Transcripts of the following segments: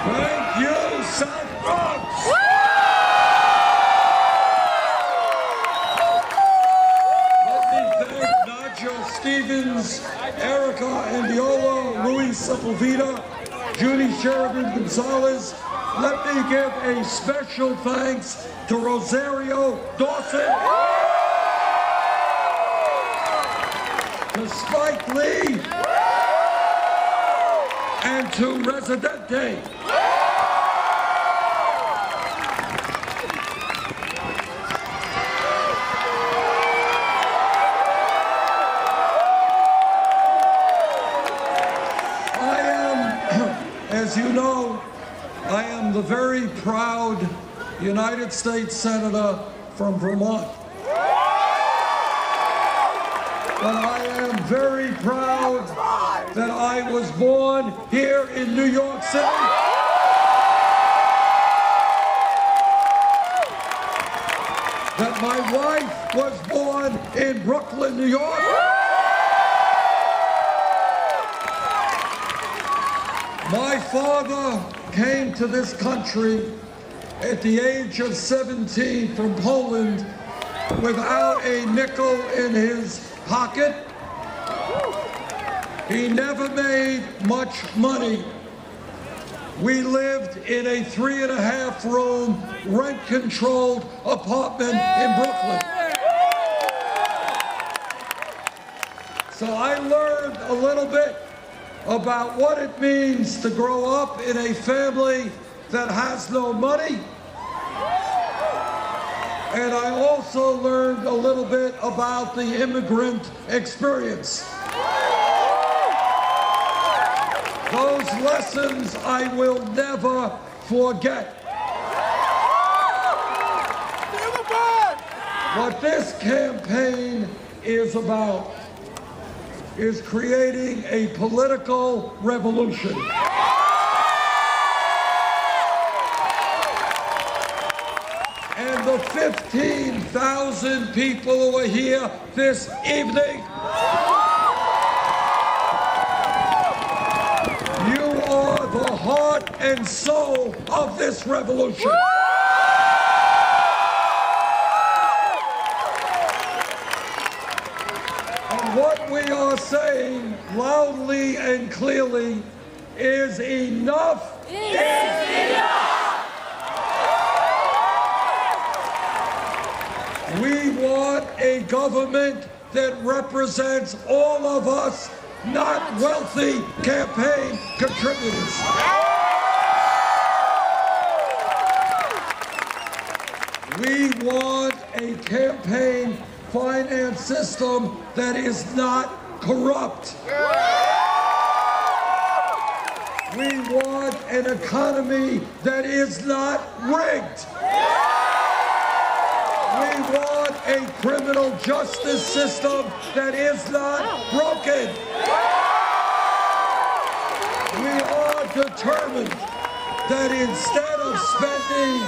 Thank you, South Bronx. Let me thank Nadia Stevens, Erica Andiola, Luis Sepulveda, Judy Sheridan Gonzalez. Let me give a special thanks to Rosario Dawson, to Spike Lee, and to Residente. As you know, I am the very proud United States Senator from Vermont. But I am very proud that I was born here in New York City. That my wife was born in Brooklyn, New York. My father came to this country at the age of 17 from Poland without a nickel in his pocket. He never made much money. We lived in a 3.5-room, rent-controlled apartment in Brooklyn. So I learned a little bit about what it means to grow up in a family that has no money. And I also learned a little bit about the immigrant experience. Those lessons I will never forget. What this campaign is about is creating a political revolution. And the 15,000 people who are here this evening, you are the heart and soul of this revolution. What we are saying loudly and clearly is enough is enough. We want a government that represents all of us, not wealthy campaign contributors. We want a campaign finance system that is not corrupt. We want an economy that is not rigged. We want a criminal justice system that is not broken. We are determined that instead of spending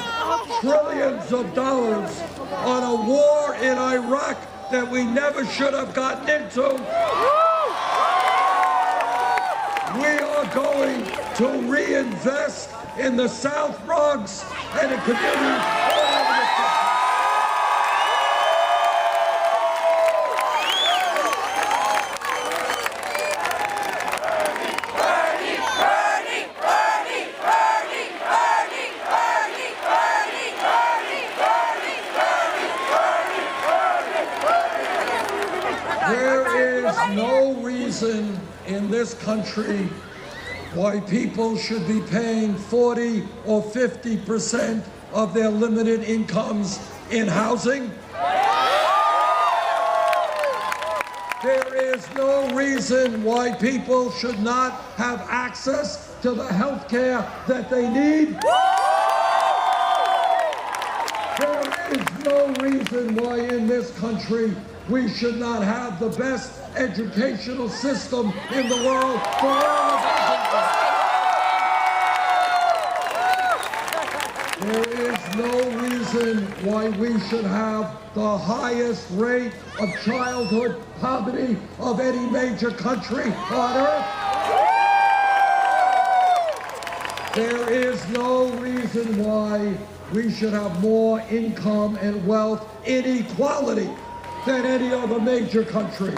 trillions of dollars on a war in Iraq that we never should have gotten into, we are going to reinvest in the South Bronx and in communities all over the country. There is no reason in this country why people should be paying 40 or 50% of their limited incomes in housing. There is no reason why people should not have access to the health care that they need. There is no reason why in this country we should not have the best educational system in the world for all of us. There is no reason why we should have the highest rate of childhood poverty of any major country on earth. There is no reason why we should have more income and wealth inequality than any other major country.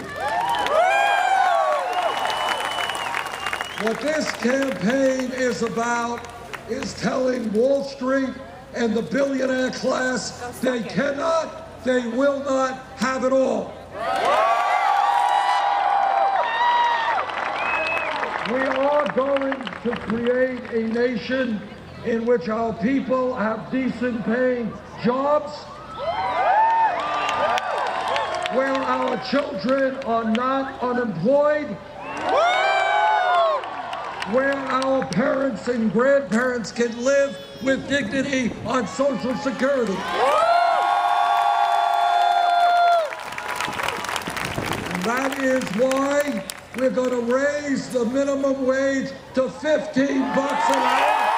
What this campaign is about is telling Wall Street and the billionaire class they cannot, they will not have it all. We are going to create a nation in which our people have decent paying jobs, where our children are not unemployed, where our parents and grandparents can live with dignity on Social Security. And that is why we're going to raise the minimum wage to $15 an hour.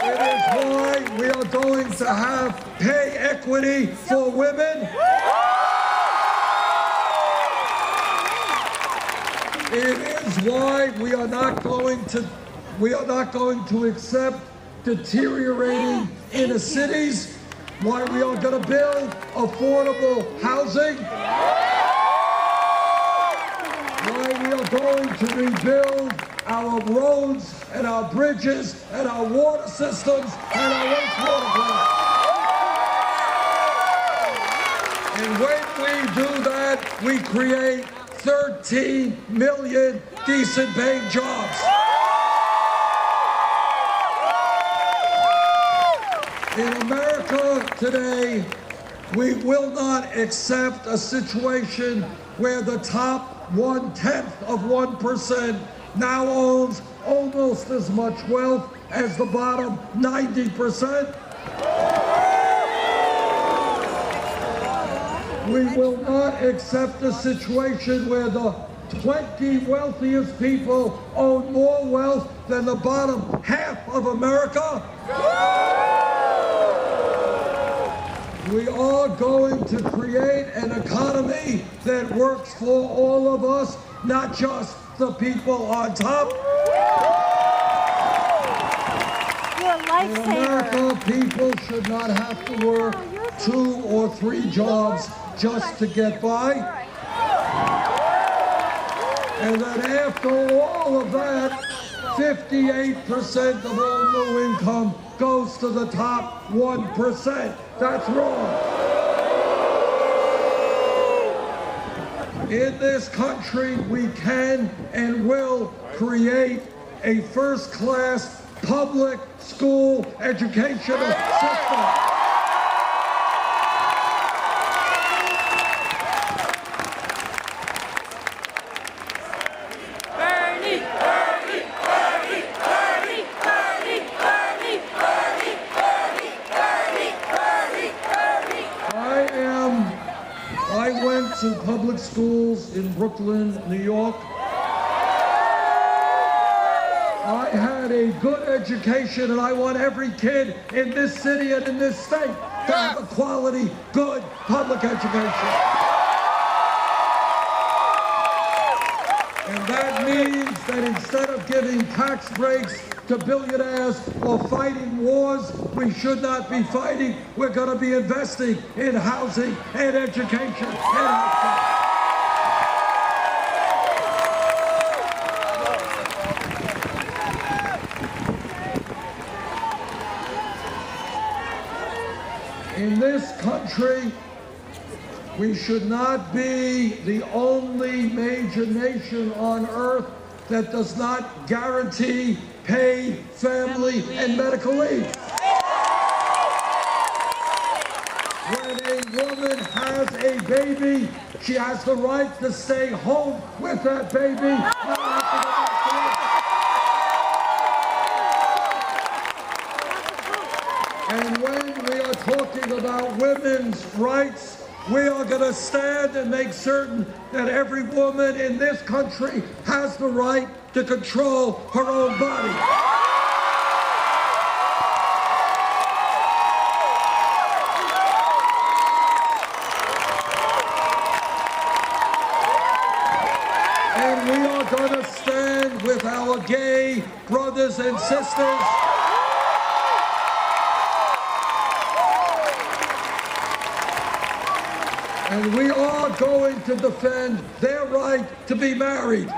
It is why we are going to have pay equity for women. It is why we are not going to accept deteriorating inner cities, why we are going to build affordable housing, why we are going to rebuild our roads and our bridges and our water systems and our wastewater plants. And when we do that, we create 13 million decent paying jobs. In America today, we will not accept a situation where the top 0.1% now owns almost as much wealth as the bottom 90%. We will not accept a situation where the 20 wealthiest people own more wealth than the bottom half of America. We are going to create an economy that works for all of us, not just the people on top. In America, people should not have to work 2 or 3 jobs just to get by. And then after all of that, 58% of all new income goes to the top 1%. That's wrong. In this country, we can and will create a first-class public school educational system. I went to public schools in Brooklyn, New York. I had a good education, and I want every kid in this city and in this state to have a quality, good public education. And that means that instead of giving tax breaks to billionaires or fighting wars we should not be fighting, we're going to be investing in housing and education and healthcare. In this country, we should not be the only major nation on earth that does not guarantee paid family and medical leave. When a woman has a baby, she has the right to stay home with that baby, not have to go back to work. And when we are talking about women's rights, we are going to stand and make certain that every woman in this country has the right to control her own body. And we are gonna stand with our gay brothers and sisters. And we are going to defend their right to be married.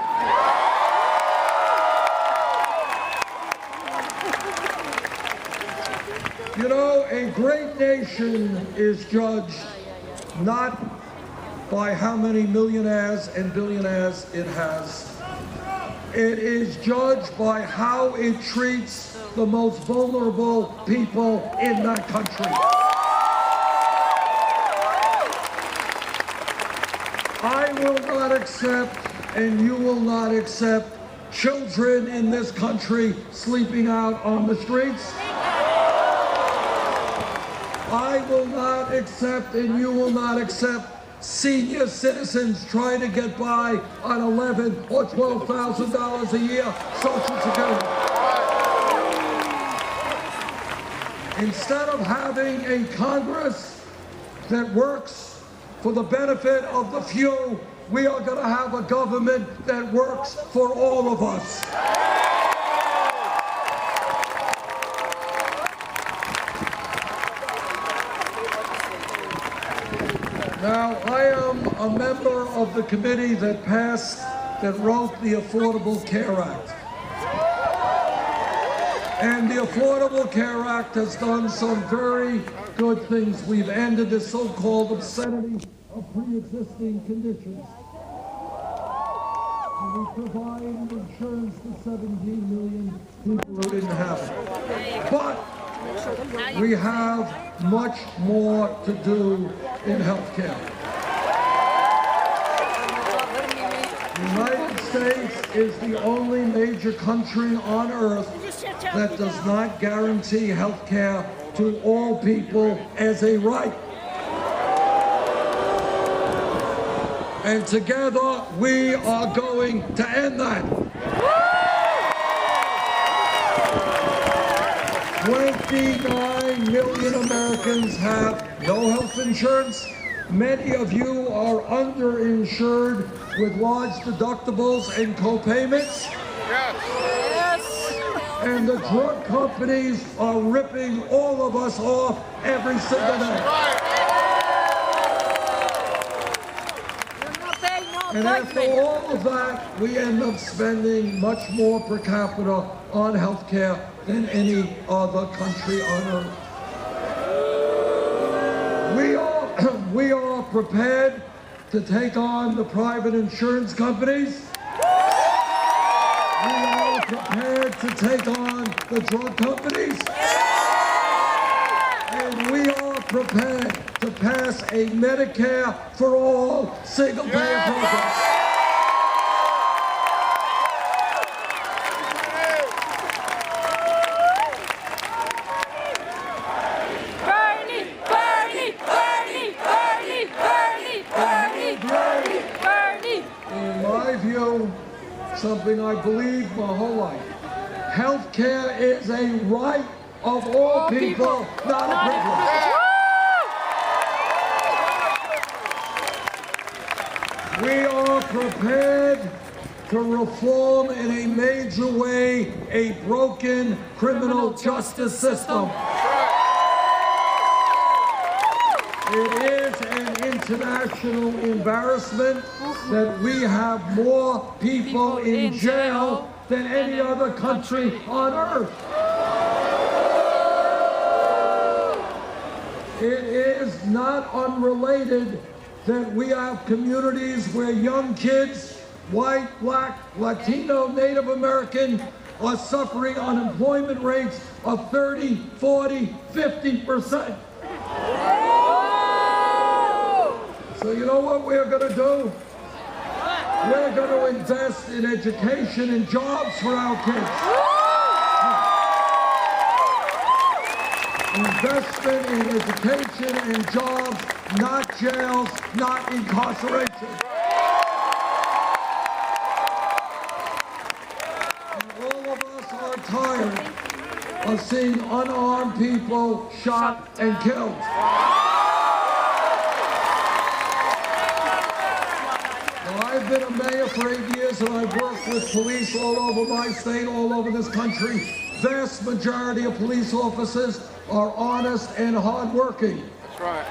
You know, a great nation is judged not by how many millionaires and billionaires it has. It is judged by how it treats the most vulnerable people in that country. I will not accept, and you will not accept, children in this country sleeping out on the streets. I will not accept, and you will not accept, senior citizens trying to get by on $11,000 or $12,000 a year Social Security. Instead of having a Congress that works for the benefit of the few, we are going to have a government that works for all of us. Now, I am a member of the committee that wrote the Affordable Care Act. And the Affordable Care Act has done some very good things. We've ended the so-called obscenity of pre-existing conditions. And we provided insurance to 17 million people who didn't have it. But we have much more to do in healthcare. The United States is the only major country on earth that does not guarantee healthcare to all people as a right. And together we are going to end that. 29 million Americans have no health insurance. Many of you are underinsured with large deductibles and co-payments. Yes. And the drug companies are ripping all of us off every single day. And after all of that, we end up spending much more per capita on health care than any other country on earth. We are prepared to take on the private insurance companies. We are prepared to take on the drug companies. And we are prepared to pass a Medicare for all single-payer program. Something I believe my whole life. Healthcare is a right of all people, not a privilege. We are prepared to reform in a major way a broken criminal justice system. It is an international embarrassment that we have more people in jail than any other country on earth. It is not unrelated that we have communities where young kids, white, black, Latino, Native American, are suffering unemployment rates of 30, 40, 50%. So you know what we're going to do? We're going to invest in education and jobs for our kids. Investment in education and jobs, not jails, not incarceration. And all of us are tired of seeing unarmed people shot and killed. I've been a mayor for 8 years and I've worked with police all over my state, all over this country. Vast majority of police officers are honest and hardworking. That's right.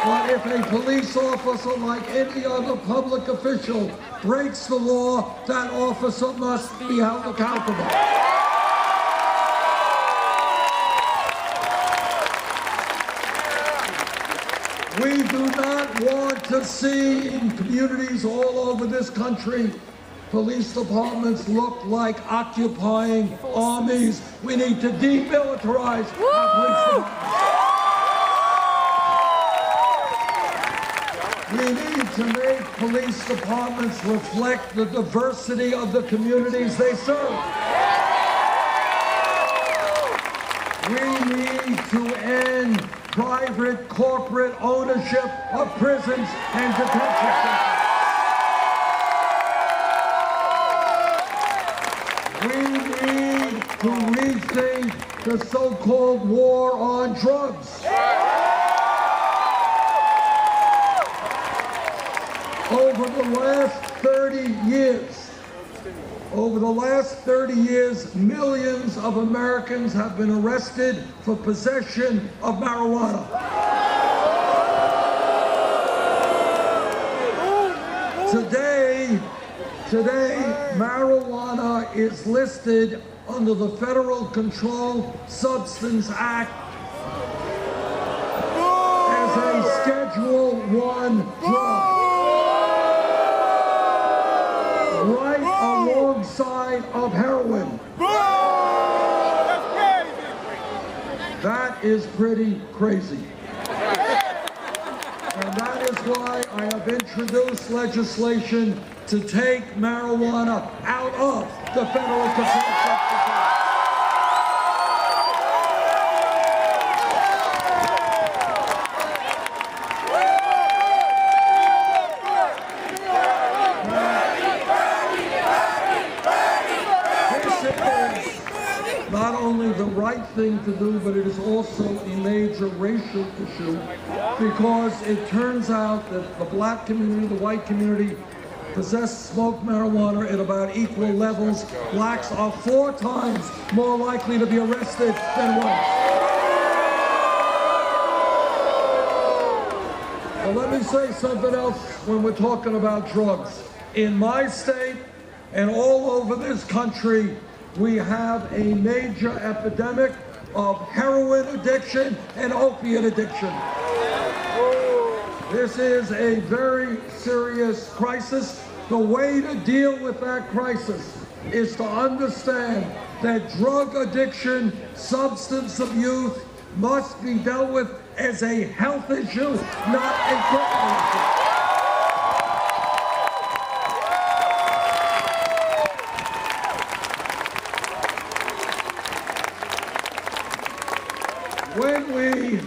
But if a police officer, like any other public official, breaks the law, that officer must be held accountable. We do not want to see in communities all over this country police departments look like occupying armies. We need to demilitarize our police departments. We need to make police departments reflect the diversity of the communities they serve. We need to end private corporate ownership of prisons and detention centers. We need to rethink the so-called war on drugs. Over the last 30 years, millions of Americans have been arrested for possession of marijuana. Today, marijuana is listed under the Federal Controlled Substance Act as a Schedule I drug. Right alongside of heroin. That is pretty crazy. And that is why I have introduced legislation to take marijuana out of the Federal Controlled Substance Act. Not only the right thing to do, but it is also a major racial issue because it turns out that the black community, the white community, possess smoked marijuana at about equal levels. Blacks are 4 times more likely to be arrested than whites. Well, let me say something else when we're talking about drugs. In my state and all over this country, we have a major epidemic of heroin addiction and opiate addiction. This is a very serious crisis. The way to deal with that crisis is to understand that drug addiction, substance abuse must be dealt with as a health issue, not a criminal issue. When we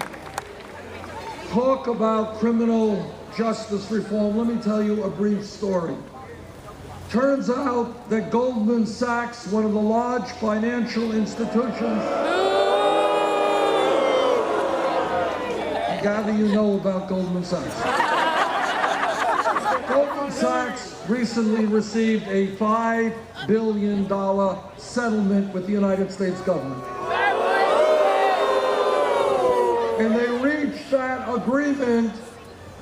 talk about criminal justice reform, let me tell you a brief story. Turns out that Goldman Sachs, one of the large financial institutions, I gather you know about Goldman Sachs. Goldman Sachs recently received a $5 billion settlement with the United States government. And they reached that agreement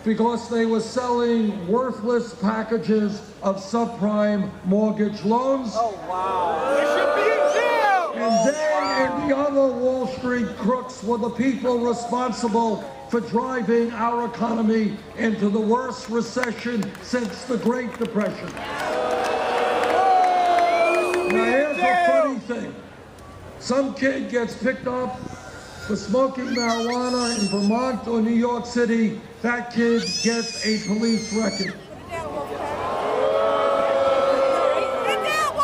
because they were selling worthless packages of subprime mortgage loans. Oh, wow. They should be in jail. And they and the other Wall Street crooks were the people responsible for driving our economy into the worst recession since the Great Depression. Now here's a funny thing. Some kid gets picked up for smoking marijuana in Vermont or New York City, that kid gets a police record.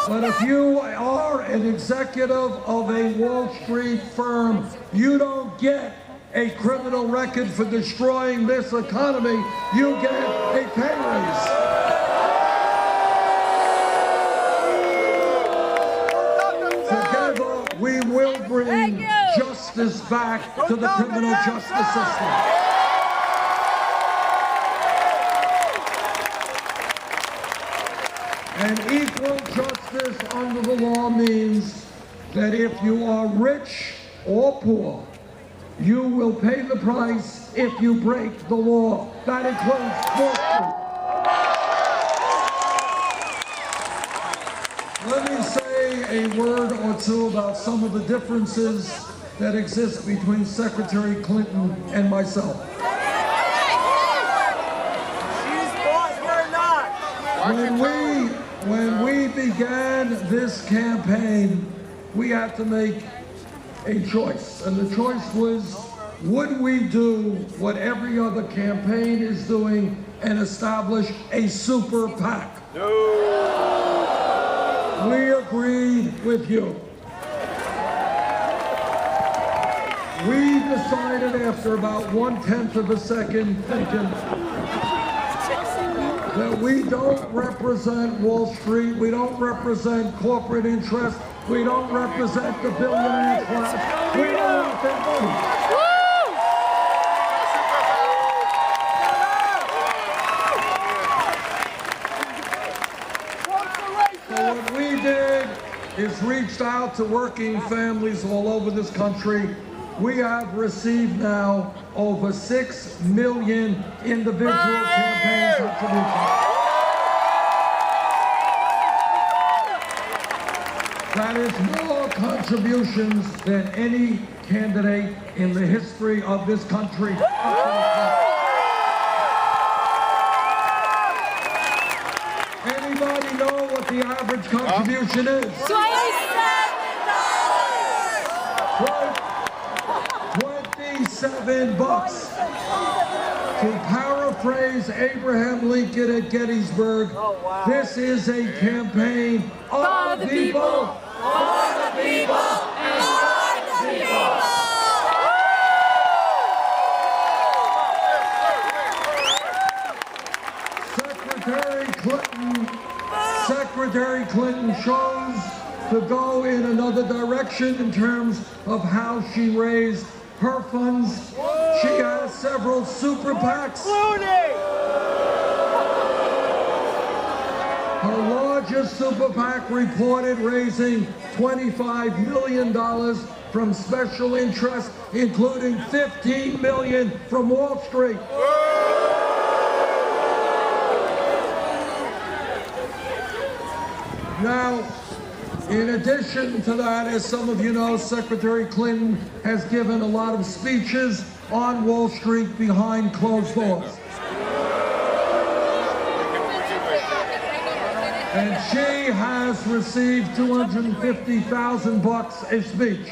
But if you are an executive of a Wall Street firm, you don't get a criminal record for destroying this economy. You get a pay raise. Together, we will bring justice back to the criminal justice system. And equal justice under the law means that if you are rich or poor, you will pay the price if you break the law. That includes Wall Street. Let me say a word or two about some of the differences that exist between Secretary Clinton and myself. When we began this campaign, we had to make a choice. And the choice was, would we do what every other campaign is doing and establish a super PAC? No. We agreed with you. We decided after about 1/10 of a second thinking that we don't represent Wall Street, we don't represent corporate interests, we don't represent the billionaire class, we don't want their money. So what we did is reached out to working families all over this country. We have received now over 6 million individual campaign contributions. That is more contributions than any candidate in the history of this country. Anybody know what the average contribution is? $27. To paraphrase Abraham Lincoln at Gettysburg, this is a campaign of the people, for the people, and by the people. Secretary Clinton chose to go in another direction in terms of how she raised her funds. She has several super PACs. Her largest super PAC reported raising $25 million from special interests, including $15 million from Wall Street. Now, in addition to that, as some of you know, Secretary Clinton has given a lot of speeches on Wall Street behind closed doors. And she has received $250,000 a speech.